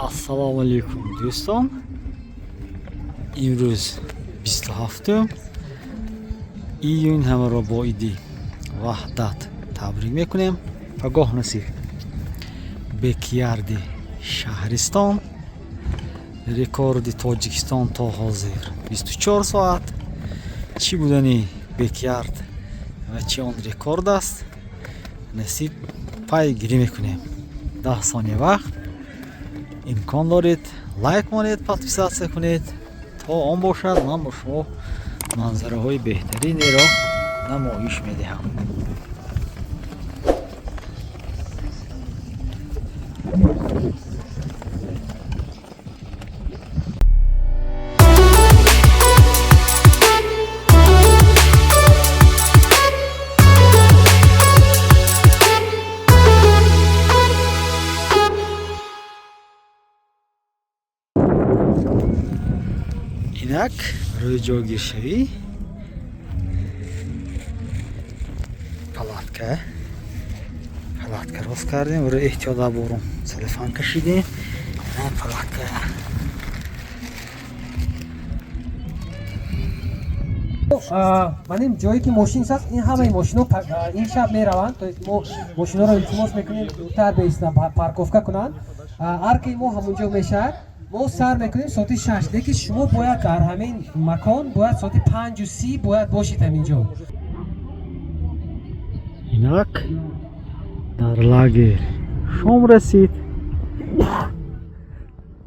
Assalomu alaykum do'ston. Imroz 27 iyun hamaro bo idi ваҳдат табрик мекунем. Пагоҳ насиб бекярди шаҳристон, рекорди Тоҷикистон то ҳозир 24 соат. Чӣ будани бекярд ва чӣ он рекорд аст? Насиб пайгирӣ мекунем. 10 сония вақт. имкон доред лайк монед, подписатсия кунед то он бошад ман бо шумо манзараҳои беҳтаринеро намоиш медиҳам. инак рӯи ҷойгиршавӣ палатка рост кардем. барои эҳтиёт аз борон целлофан кашидем. палатка манем ҷое ки мошин аст, ин ҳамаи мошино ин шаб мераванд. То есть мо мошиноро илтимос мекунем дуртар баистан парковка кунанд. ҳар ки мо ҳамунҷо мешавад мо сар мекунем соати 6. лекин шумо бояд дар ҳамин макон бояд соати 5:30 бояд бошед ҳаминҷо. инак дар лагер шом расид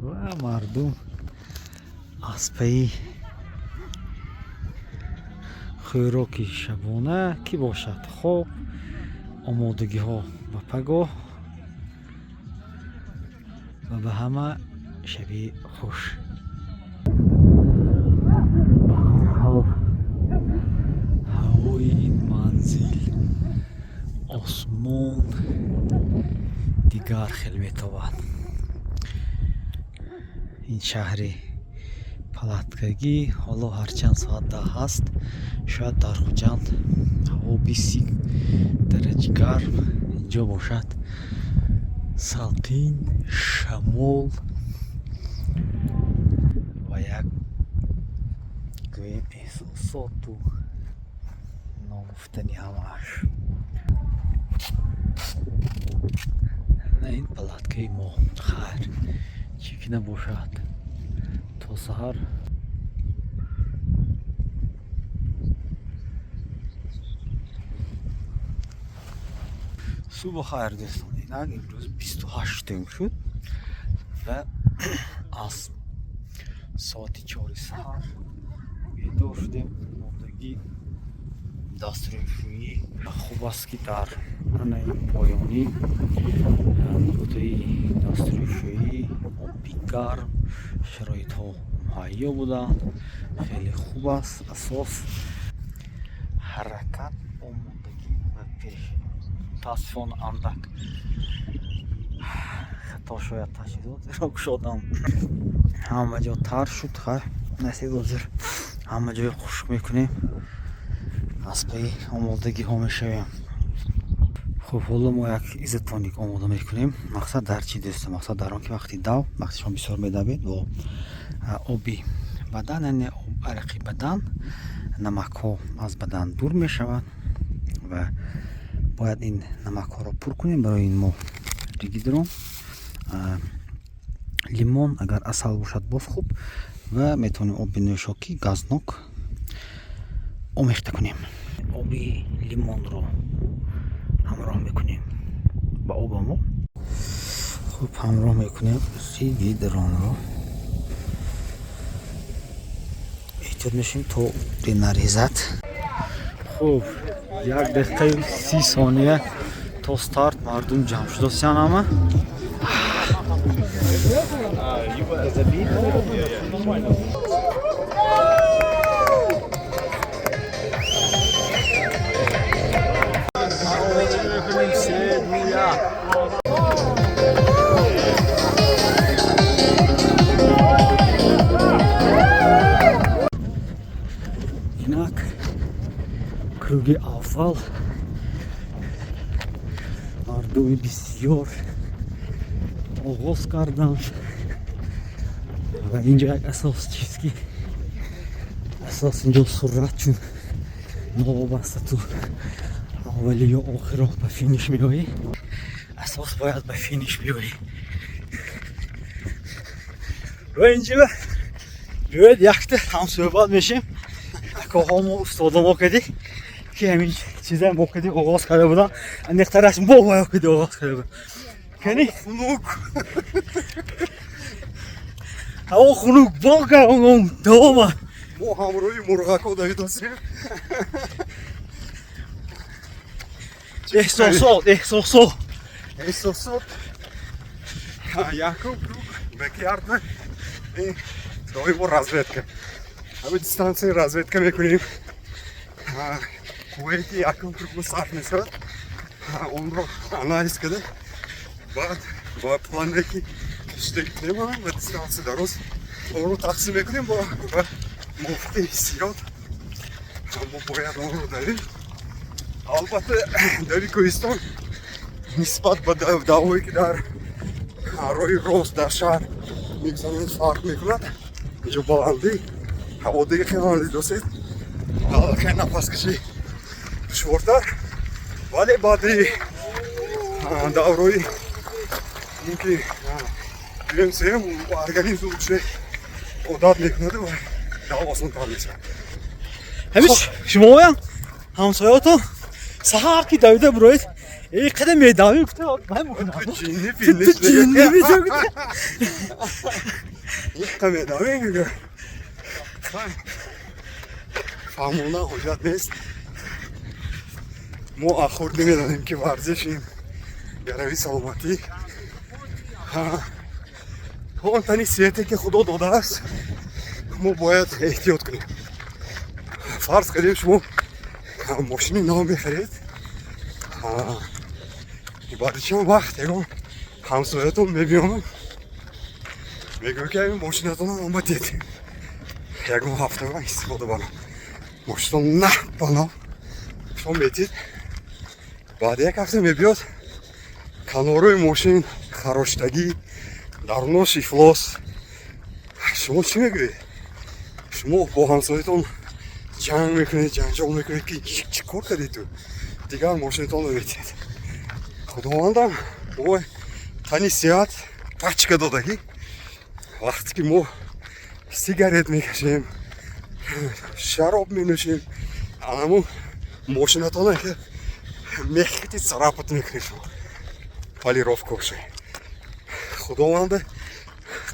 ва мардум аз пайи хӯроки шабона ки бошад хоб, омодагиҳо ба пагоҳ ва ба ҳама шаби хуш. ба ҳар ҳол ҳавои ин манзил, осмон дигар хел метобад. ин шаҳри палаткагӣ ҳоло ҳарчанд соат 10 ҳаст, шояд дар хуҷанд ҳаво 20 дараҷаи гарм инҷо бошад. салқин, шамол ва як гӯем эҳсосоту номуфтани ҳамааш. на ин палаткаи мо хайр чӣ ки набошад то саҳар субҳ хайр дӯстон. инак имрӯз 28 шуд ва аз соати 4 саҳар бедор шудем. модагӣ дастрӯйшӯӣ хуб аст ки дар анаи поёнӣ нуқтаи дастрӯйшӯӣ, оби гарм, шароитҳо муҳайё буданд. хеле хуб аст. асос ҳаракат, омодагӣ ва пеш. мутаассифона андак хато шояд таҷҳизотеро кушодам. ҳама ҷо тар шуд. хайр насиб ҳозир ҳама ҷои хушк мекунем, аз пайи омодагиҳо мешавем. хуб, ҳоло мо як изотоник омода мекунем. мақсад дар чӣ дӯстон? мақсад дар он ки вақти дав, вақти шумо бисёр медавед бо оби бадан, яъне арақи бадан, намакҳо аз бадан дур мешавад ва бояд ин намакҳоро пур кунем. барои ин мо ригидрон, лимон, агар асал бошад боз хуб, ва метавонем оби нӯшокӣ газнок омехта кунем. оби лимонро ҳамроҳ мекунем ба обамо. хуб, ҳамроҳ мекунем ригидронро. эҳтиёт мешавем то нарезад. хуб, 1 дақиқаи 30 сония то старт. мардум ҷамъ шудасиян ҳама. инак круги аввал мардуми бисёр оғоз карданд. و اینجا یک اساس چیز که اساس اینجا سرعت چون نوابسته تو اولی یا آخر راه به فینیش میایی اساس باید به فینیش بیایی و اینجا بیاید یک تا هم صحبت میشیم که همه استادا ما کردی که همین چیزا ما کردی آغاز کرده بودن اندیخترش با باید کردی آغاز کرده بودن کنی خنوک هوا خنوک با که اون دوامه ما همروی مرغاکو دارید هستیم احساسات احساسات یکم کروگ بکردن این دایی ما разведка همه دیستانسی разведка میکنیم کویتی یکم کروگ صرف میشد اون رو آنالیز کرده بعد با پلانه که کشته نمیم و دیستانسی درست اون رو تقسیم میکنیم با مفتی حسیات ما باید اون رو داریم البته در کوهستان نسبت به دعوایی که در روی روز در شهر میگذارند فرق میکند اینجا بلندی هوا دیگه خیلی دوست خیلی نفس کشی دشوارتر ولی بعدی دعوایی اینکه بیانسیم ارگانیزم چه عادت میکند و دعوا آسان‌تر میشه همیش شما هم همسایه‌تون سهر که دویده بروید ای قدم میداوی گفته من میکنم چینی فینش چینی میگه یک قدم میداوی میگه فهموندن حجت نیست ما آخر نمیدانیم که ورزش این گروی سلامتی اون تنی صحتی که خدا داده است ما باید احتیاط کنیم فرض کنیم شما ماشینی نام بخرید بعد چند وقت یکم همسایتون میبینم میگم که این ماشینتون هم آمدید یکم هفته من استفاده برم ماشینتون نه بنا شما میتید بعد یک هفته میبیاد کناروی ماشین خراشتگی دروناش افلاس شما چی میگوید؟ شما با همسایتون جنگ میکنید جنجال میکنید که چی کار کردید تو؟ دیگر ماشینتون رو میتید خداوندم ما تنی صحت پچکه دادگی وقتی که ما سیگارت میکشیم شراب مینوشیم همون ماشینتون که میخیتی سراپت میکنید ولی رفت کشه خداوند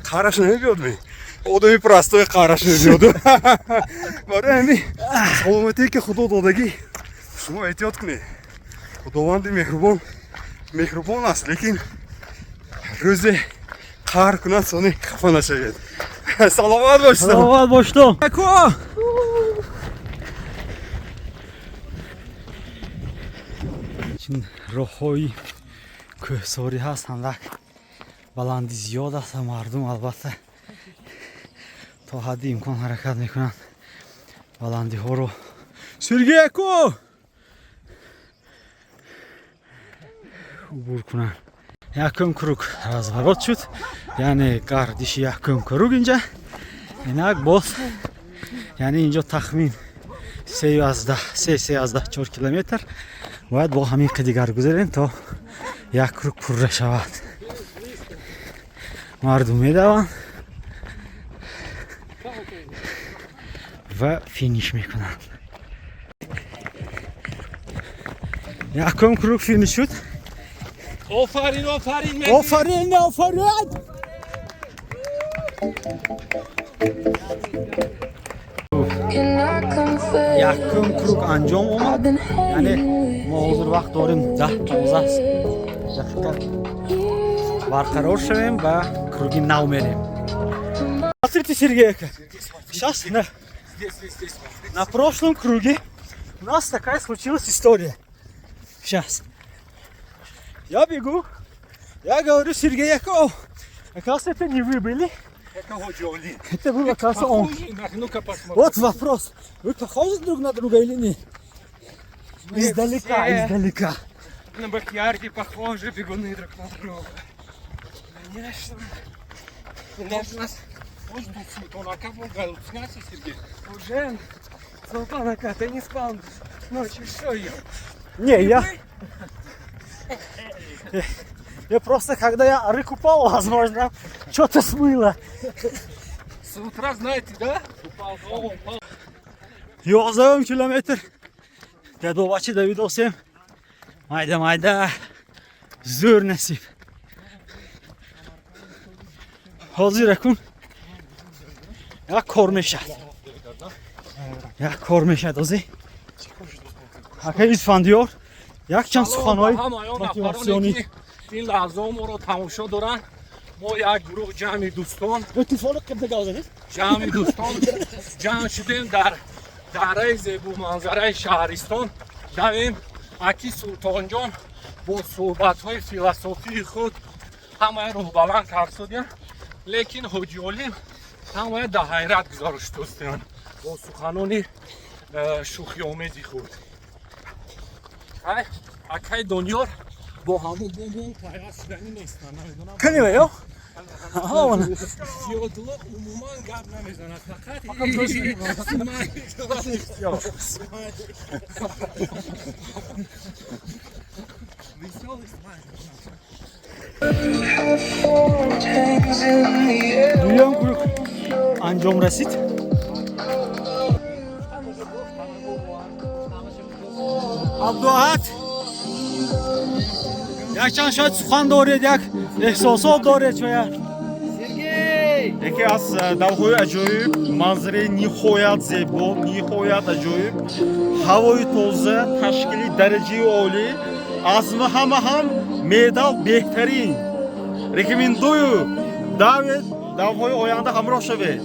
قرش نمیبیاد می آدمی پرستای قرش نمیبیاد برای همین سلامتی که خدا دادگی شما احتیاط کنید خداوند مهربان است لیکن روز قهر کند سانی خفه نشوید سلامت باشید سلامت باشتم چون راه‌های کوهساری هست اندک بلندی زیاد است مردم البته تا حدی امکان حرکت میکنند بلندی ها رو سرگیکو عبور کنن یکم کروگ разворот شد یعنی گردش یکم کروگ اینجا اینک باز یعنی اینجا تخمین 3-4 کیلومتر باید با همین قدیگر گذاریم تا یک کروگ پر شود مردم میدوند و فینیش میکنند یکم کروگ فینیش شد آفرین یکم کروگ انجام اومد یعنی ما حاضر وقت داریم 10-15 دقیقه برقرار شویم و круги нау мерим. Смотрите, Сергей, сейчас на прошлом круге у нас такая случилась история. Сейчас. Я бегу, я говорю Сергею, оказывается, это не вы были. Это был, оказывается, он. Ну-ка посмотрим. Вот вопрос. Вы похожи друг на друга или нет? Издалека. На бакьярде похожи бегуны друг на друга. Конечно. Ось тут Султанака був галюцинації, Сергій. Уже Султанака, ты не спал ночью, что я? Не, я просто, когда я ары купал, возможно, что-то смыло. С утра, знаете, да? Упал. Yo'qzam kilometr. Dadovachchi Davidovsem. Mayda. Zo'r nasib. Hozir akun. Ya kormeshad. Ya kormeshad o'zi. Hakay isfandiyor. Yakcham suxanoy motivatsionii. این لحظه ما رو تماشا دارن. ما یک گروه جمعی دوستان جمعی دوستان جمع شدیم در دره زیبا منظره شهرستان. دویم اکی سلطان جان با صحبت های فلسفی خود همه رو بلند کرد. لیکن حاجی علیم همه در حیرت گذاشت دوستان با سخنان شوخی آمیزی خود. اکی دنیار با همون بوم پیوست شدنی نیستن. نمیدونم Kanimayo? زیادلا عموما گپ نمیزند. فقط Duyuyorum kuyruk. Anjom rasit. Abduhat. Yakchan shoyad suxan dorед, yak ehsosot dorед shoyad. یکی از داوهای عجایب منظره نهایت زیبا نهایت عجایب هوای تازه تشکیلی درجه عالی از همه هم مدال بهترین رکمندую داوهای آینده همراه شوید.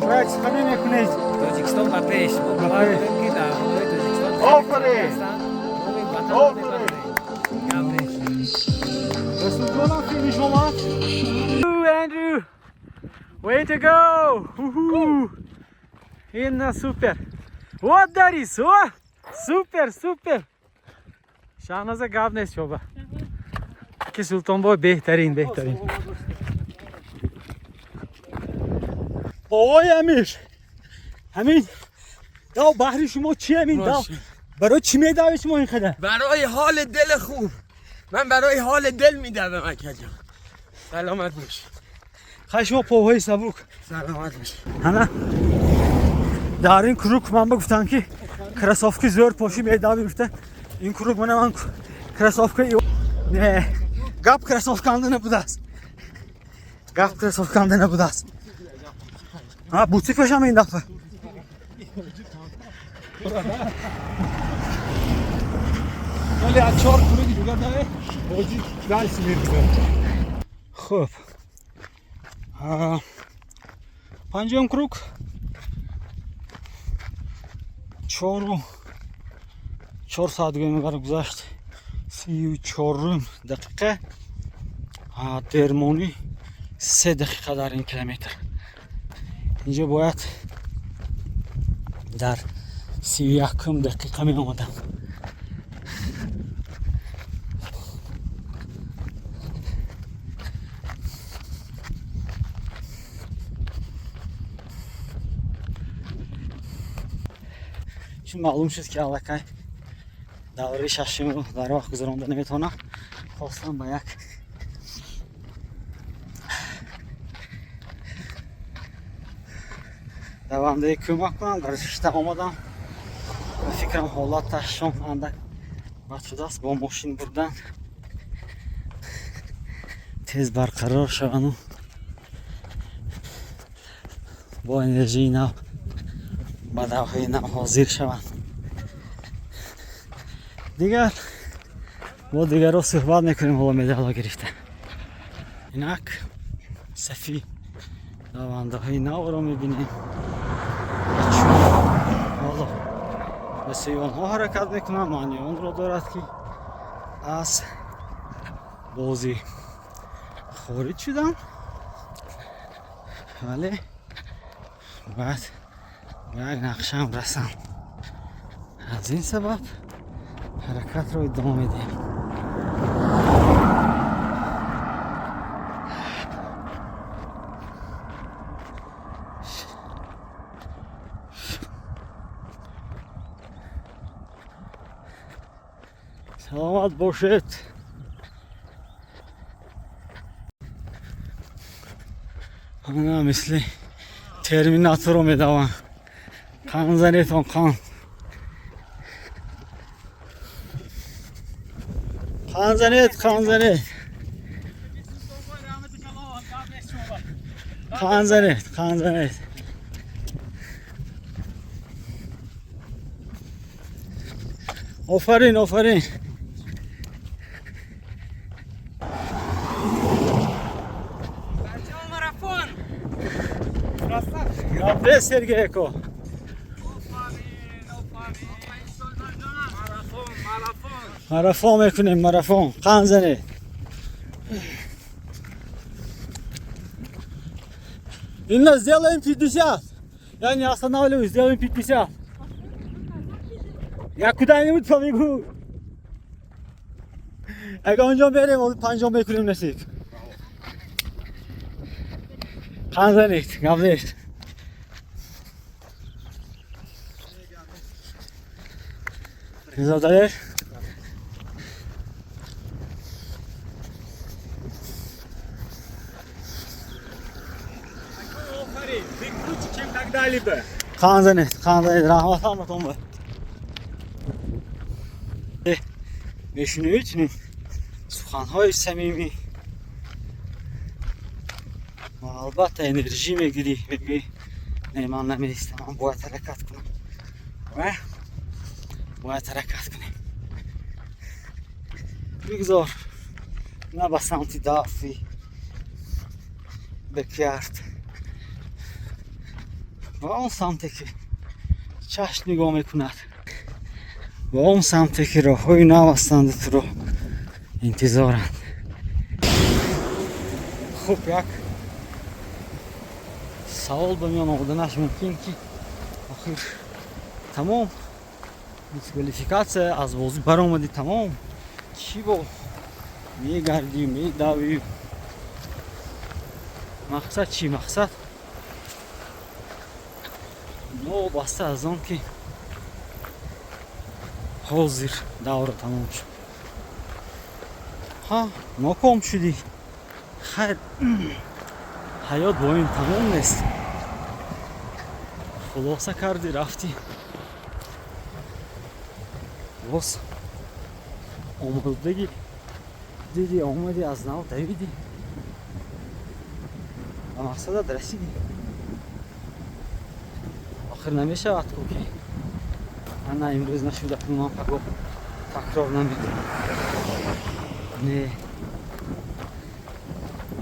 Шрайк, сохраняй меня кунейт. Tojikiston va pesh. آفرین. Resultona finish olmak. Andrew, way to go! Woohoo! Inna super. What that is? Oh, super. Şahnaza gavnes yoba. Ki Sultan Boy بهترین. آقای امیر همین داو بحری شما چی همین داو برای چی میدوی شما این خدا برای حال دل خوب. من برای حال دل میدوم اکجا. سلامت باش. خواهی شما پاهای سبوک سلامت باش. هنه در این کروک من بگفتن که کراسافکی زور پاشی میدوی گفتن این کروک من کراسافکی نه گپ کراسافکانده نبوده است گپ کراسافکانده نبوده است ها بوتی پشم این دفعه ولی از 4 کروکی دیگه داره حاجی درس می‌ریزه. خب پنجم کروک 4 ساعت گویم گذشت 34 دقیقه درمانی 3 دقیقه در این کیلومتر. اینجا باید در 31 دقیقه می آمدم. چون معلوم شد که علاقه دوره ششم رو در وقت گذرانده نمیتونم خواستم با یک دوانده کمک کنم در رشته آمدم و فکرم حالات تشم اندک بد شده است با ماشین بردن تیز برقرار شوند و با انرژی نو با دوهای نو حاضر شوند. دیگر با دیگر رو صحبت نکنیم حالا مدال گرفته. اینک صفی دوانده های نو رو میبینیم چون حالا مثل آنها حرکت میکنم معنی آن را دارد که از بازی خارج شدم ولی بعد به یک نقشه هم رسم. از این سبب حرکت رو ادامه میدیم. саломат бошед. Ана мисли терминаторро медавам. Қан занетон қан. Қан занет, қан занет. Қан занет, қан занет. Офарин, офарин. Добре, Сергейко. Марафон мекунем, марафон. Қан занет. Инна, сделаем 50. Я не останавливаюсь, сделаем 50. Я куда-нибудь побегу. Ага, онжо берем, он панжо мекунем насик. Қан занет, гавлет. Задалер. Қан занет, раҳматам бар. мешунавед суханҳои самимӣ ва албатта энержӣ мегирӣ, мегӯӣ не ман намеистамам, бояд ҳаракат кунам ва бояд ҳаракат кунем. бигзор на ба самти даъфи бекард, ба он самте ки чашм нигоҳ мекунад, ба он самте ки роҳҳои нав ҳастанду туро интизоранд. хуб, як савол ба миён оварданаш мумкин ки охир тамом дисквалификатсия аз бозӣ баромадӣ, тамом чӣ бо мегардӣ, медавӣ, мақсад чӣ? Мақсад новобаста аз он ки ҳозир давра тамом шуд. ҳа, ноком шудӣ. хайр, ҳаёт бо ин тамом нест. хулоса кардӣ, рафтӣ, боз омодагӣ дидӣ, омадӣ, аз нав давидӣ, ба мақсадат расидӣ. охир намешавад ку ки ана имрӯз нашуда ки ман паго такрор намекунам. Не,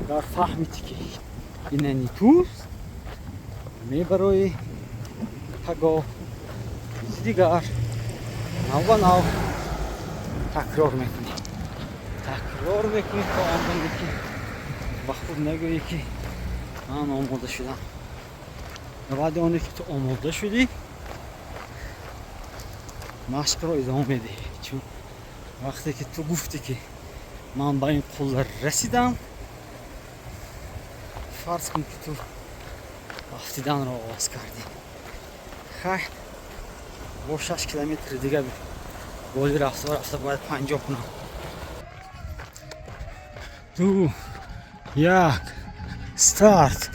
агар фаҳмидӣ ки инани туст, мебарои паго чизи дигар нав ба нав такрор мекунӣ. Такрор мекунӣ то он даме ки ба худ нагӯӣ ки ман омода шудам. баъди оне ки ту омода шудӣ, машқро идома медиҳӣ. чун вақте ки ту гуфтӣ ки ман ба ин қулла расидам, фарз кун ки ту рафтиданро оғоз кардӣ. хай бо 6 километри дига боли рафта рафта бояд 50 кунам. 2 1 старт.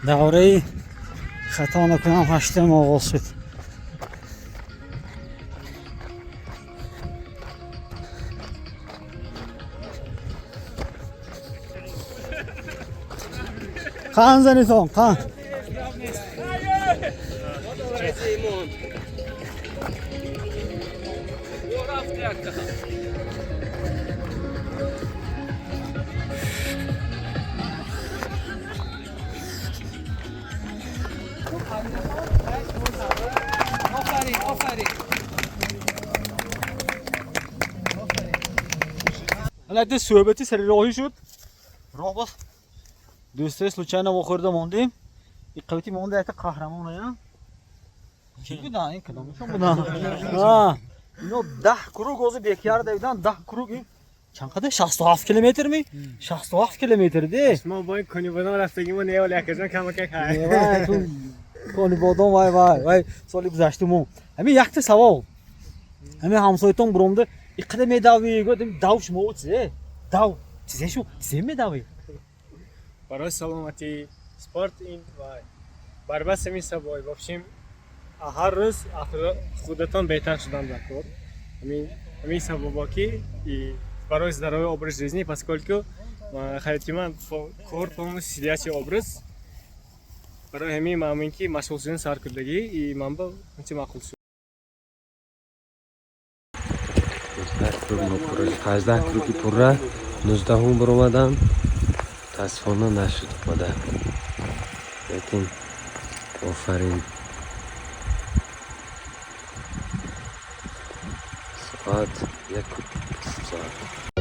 давраи хато накунам, 8 оғоз шуд. қан занитон, қан. البته صحبتی سری راهی شد. راه باز دوستای случайно وخورده موندیم. این قویتی مونده ایت قهرمان هستن. چی بودن این کدامشون بودن؟ اینو 10 کروگ از بیکیار دیدن. 10 کروگ این چقدر 67 کیلومتر می؟ 67 کیلومتر دی. ما با این کنیبادان رفتگیم و نیو لکجان کم که خواهی. وای تو کنیبادان وای سالی گذشته همین یک تا سوال همه همسایتون برامده اینقدر میداوی گفتم داو شما چیه داو چیزی میداوی برای سلامتی سپورت این و بربست همین سبایی باشیم هر روز خودتان بهتر شدن در کار همین سبب که برای здоровье образ жизни поскольку خیلی من کار پامو سیلیاچی образ برای همین معمولی که مشغول شدن سرکردگی این منبع چه معقول شد 18 کروکی پره 19 هم برآمدم تصفانه نشد اومده لیکن آفرین ساعت 1 ساعت